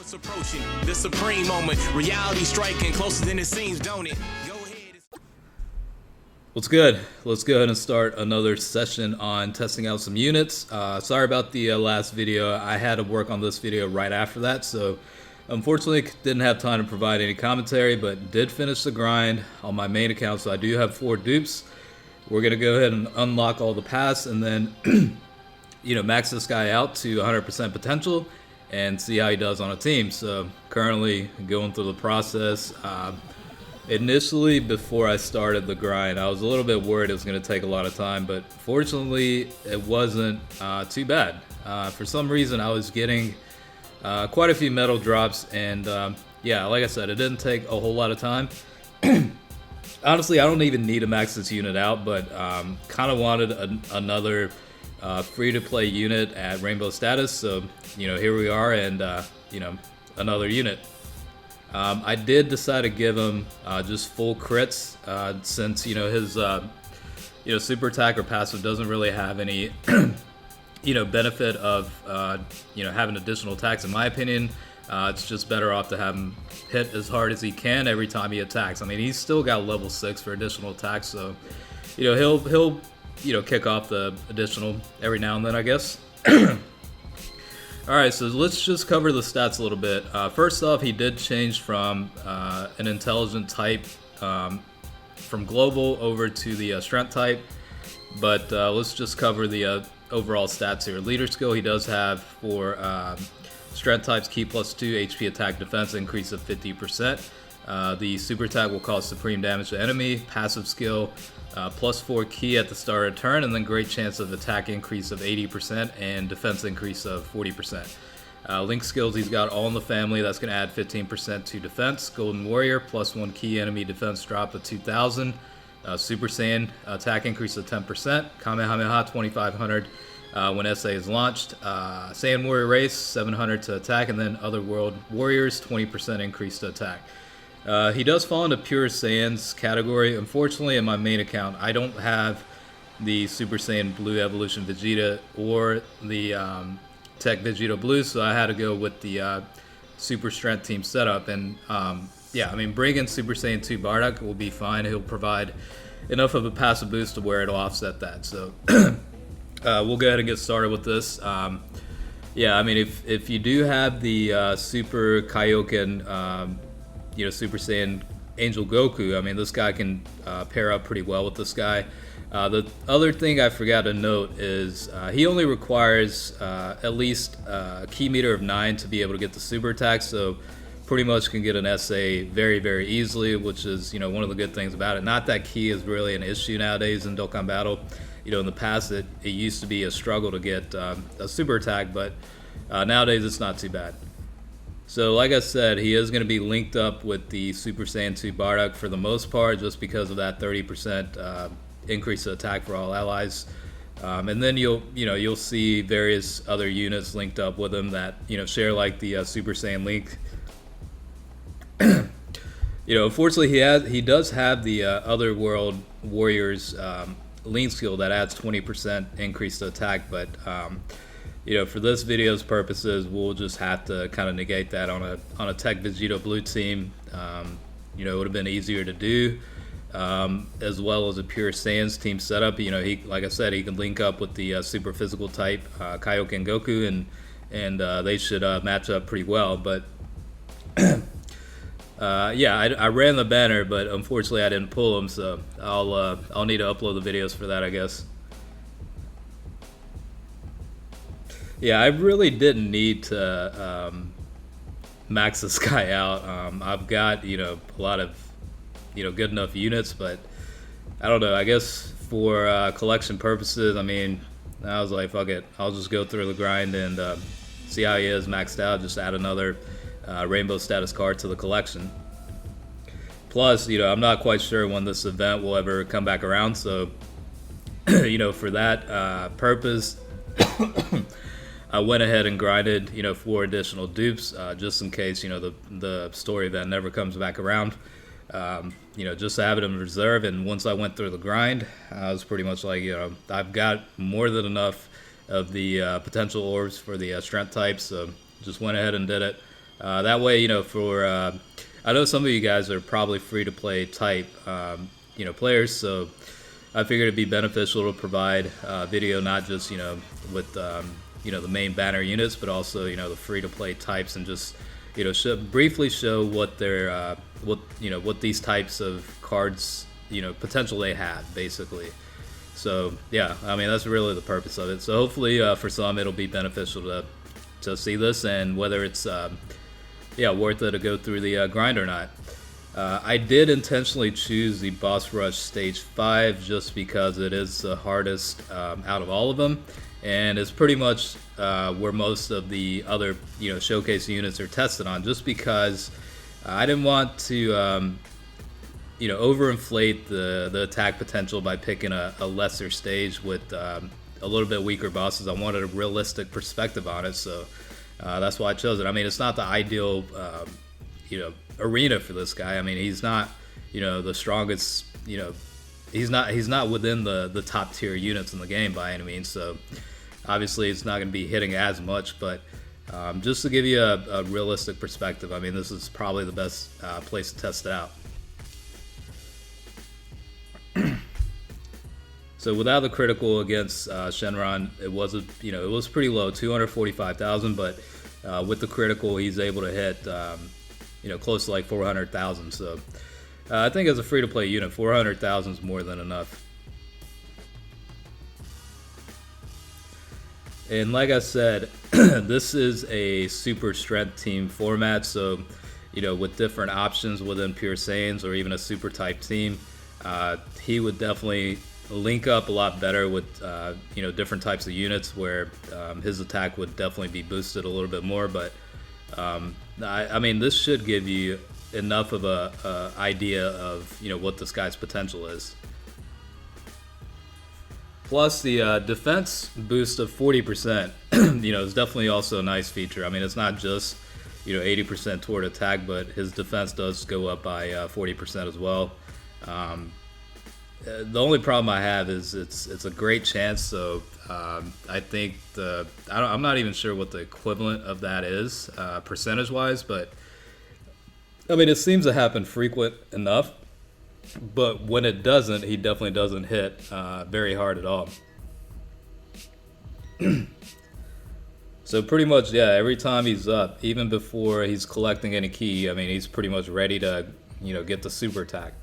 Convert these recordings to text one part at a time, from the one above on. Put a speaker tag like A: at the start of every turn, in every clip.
A: It's approaching the supreme moment. Reality striking closer than it seems, don't it? Go ahead.
B: What's good? Let's go ahead and start another session on testing out some units. Sorry about the last video. I had to work on this video right after that, so unfortunately didn't have time to provide any commentary, but did finish the grind on my main account, so I do have 4 dupes. We're going to go ahead and unlock all the paths and then max this guy out to 100% potential and see how he does on a team. So currently going through the process. Initially, before I started the grind, I was a little bit worried it was going to take a lot of time, but fortunately it wasn't too bad. For some reason I was getting quite a few medal drops, and yeah, like I said, it didn't take a whole lot of time. Honestly, I don't even need to max this unit out, but kind of wanted another free-to-play unit at Rainbow status, so here we are, and another unit. I did decide to give him just full crits, since his super attack or passive doesn't really have any benefit of having additional attacks. In my opinion, it's just better off to have him hit as hard as he can every time he attacks. I mean, he's still got level 6 for additional attacks, so he'll kick off the additional every now and then, I guess. Alright, so let's just cover the stats a little bit. First off, he did change from an intelligent type from global over to the strength type, but let's just cover the overall stats here. Leader skill, he does have for strength types key plus 2, HP attack defense increase of 50%. The super attack will cause supreme damage to enemy. Passive skill, plus 4 key at the start of turn, and then great chance of attack increase of 80% and defense increase of 40%. Link skills, he's got all in the family. That's going to add 15% to defense. Golden Warrior, plus 1 key enemy defense drop of 2,000. Super Saiyan, attack increase of 10%. Kamehameha 2500 when SA is launched. Saiyan Warrior Race, 700 to attack, and then Otherworld Warriors, 20% increase to attack. He does fall into Pure Saiyans category. Unfortunately, in my main account, I don't have the Super Saiyan Blue Evolution Vegeta or the Tech Vegeta Blue, so I had to go with the Super Strength Team setup. And yeah, I mean, bringing Super Saiyan 2 Bardock will be fine. He'll provide enough of a passive boost to where it'll offset that. So we'll go ahead and get started with this. Yeah, I mean, if you do have the Super Kaioken Super Saiyan Angel Goku, I mean, this guy can pair up pretty well with this guy. The other thing I forgot to note is he only requires at least a key meter of 9 to be able to get the super attack, so pretty much can get an SA very, very easily, which is one of the good things about it. Not that key is really an issue nowadays in Dokkan Battle. In the past it used to be a struggle to get a super attack, but nowadays it's not too bad. So like I said, he is going to be linked up with the Super Saiyan 2 Bardock for the most part, just because of that 30% increase to attack for all allies. And then you'll see various other units linked up with him that share like the Super Saiyan link. Unfortunately, he does have the Otherworld Warriors lean skill that adds 20% increase to attack, but for this video's purposes, we'll just have to kind of negate that on a Tech Vegeta Blue team. It would have been easier to do, as well as a Pure Saiyans team setup. He, like I said, he can link up with the super physical type Kaioken Goku, and they should match up pretty well. But yeah, I ran the banner, but unfortunately I didn't pull them, so I'll need to upload the videos for that, I guess. Yeah, I really didn't need to max this guy out. I've got a lot of good enough units, but I don't know. I guess for collection purposes, I mean, I was like, fuck it, I'll just go through the grind and see how he is maxed out. Just add another Rainbow status card to the collection. Plus, I'm not quite sure when this event will ever come back around, so for that purpose. I went ahead and grinded, 4 additional dupes, just in case, the story event never comes back around. Just to have it in reserve. And once I went through the grind, I was pretty much like, I've got more than enough of the potential orbs for the strength types, so just went ahead and did it. That way, for I know some of you guys are probably free to play type, players, so I figured it'd be beneficial to provide video not just with the main banner units, but also the free to play types, and just briefly show what their what these types of cards potential they have, basically. So yeah, I mean, that's really the purpose of it. So hopefully for some it'll be beneficial to see this, and whether it's worth it to go through the grind or not. I did intentionally choose the Boss Rush Stage 5 just because it is the hardest out of all of them, and it's pretty much where most of the other showcase units are tested on, just because I didn't want to overinflate the attack potential by picking a lesser stage with a little bit weaker bosses. I wanted a realistic perspective on it, so that's why I chose it. I mean, it's not the ideal arena for this guy. I mean, he's not the strongest. He's not within the top tier units in the game by any means. So obviously, it's not going to be hitting as much. But just to give you a realistic perspective, I mean, this is probably the best place to test it out. So without the critical against Shenron, it was pretty low, 245,000. But with the critical, he's able to hit close to like 400,000. So I think as a free-to-play unit, 400,000 is more than enough. And like I said, this is a super strength team format. So with different options within Pure Saiyans or even a super type team, he would definitely link up a lot better with different types of units, where his attack would definitely be boosted a little bit more. But I mean, this should give you enough of a idea of what this guy's potential is. Plus the defense boost of 40%, is definitely also a nice feature. I mean, it's not just 80% toward attack, but his defense does go up by 40% as well. The only problem I have is it's a great chance. So I think I'm not even sure what the equivalent of that is percentage wise, but I mean, it seems to happen frequent enough. But when it doesn't, he definitely doesn't hit very hard at all. So pretty much, yeah, every time he's up, even before he's collecting any key, I mean, he's pretty much ready to get the super attack.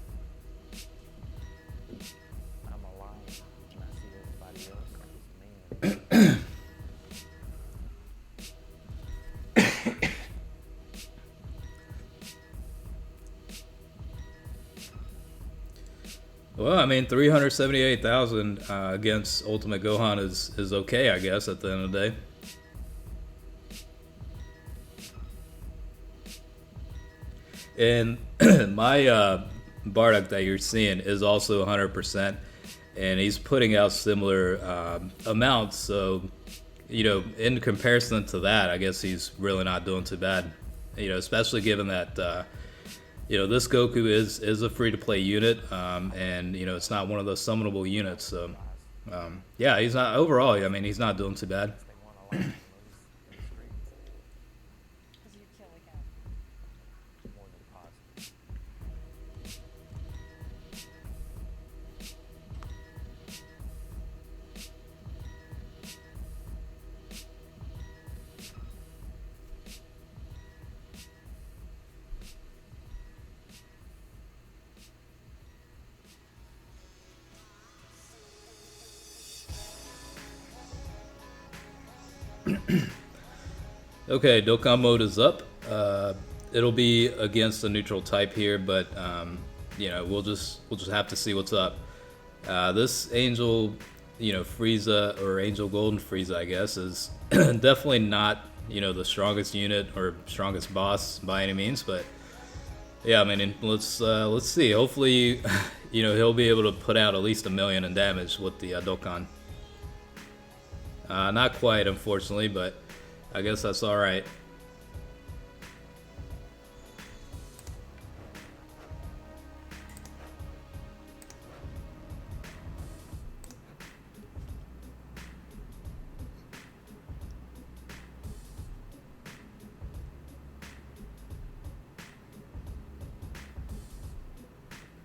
B: Well, I mean, 378,000 against Ultimate Gohan is okay, I guess, at the end of the day. And my Bardock that you're seeing is also 100%, and he's putting out similar amounts. So, in comparison to that, I guess he's really not doing too bad. Especially given that this Goku is a free-to-play unit, and it's not one of those summonable units. So yeah, he's not overall. I mean, he's not doing too bad. Okay, Dokkan mode is up. It'll be against the neutral type here, but we'll just have to see what's up. This Angel, Frieza, or Angel Golden Frieza, I guess, is definitely not the strongest unit or strongest boss by any means, but yeah, I mean, let's see. Hopefully, he'll be able to put out at least 1 million in damage with the Dokkan. Not quite, unfortunately, but I guess that's all right.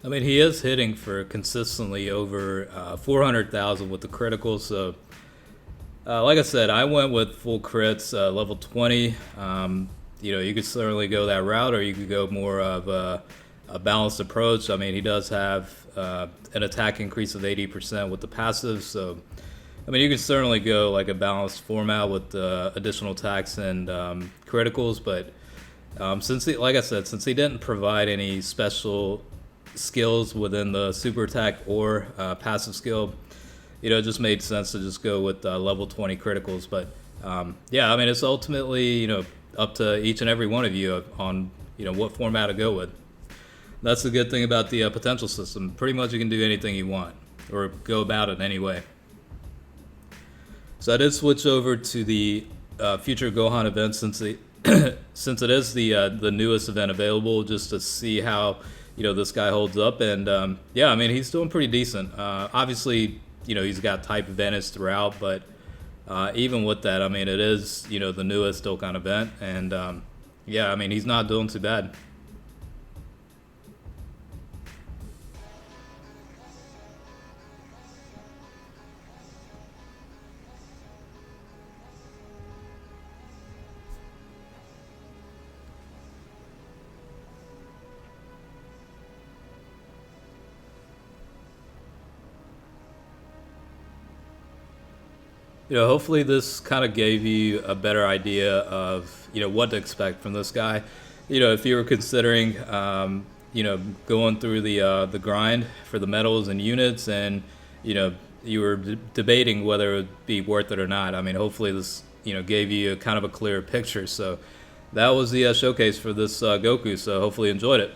B: I mean, he is hitting for consistently over 400,000 with the criticals. So, like I said, I went with full crits, level 20. You could certainly go that route, or you could go more of a balanced approach. I mean, he does have an attack increase of 80% with the passive. So, I mean, you could certainly go like a balanced format with additional attacks and criticals. But like I said, since he didn't provide any special skills within the super attack or passive skill, it just made sense to just go with level 20 criticals. But yeah, I mean, it's ultimately up to each and every one of you on what format to go with. That's the good thing about the potential system. Pretty much you can do anything you want or go about it anyway. So I did switch over to the future Gohan event since it is the newest event available, just to see how this guy holds up. And yeah, I mean, he's doing pretty decent. Obviously, he's got type advantage throughout, but even with that, I mean, it is the newest Dokkan event, and yeah, I mean, he's not doing too bad. Hopefully this kind of gave you a better idea of, what to expect from this guy. If you were considering, going through the grind for the medals and units, and, you were debating whether it would be worth it or not. I mean, hopefully this, gave you kind of a clearer picture. So that was the showcase for this Goku. So hopefully you enjoyed it.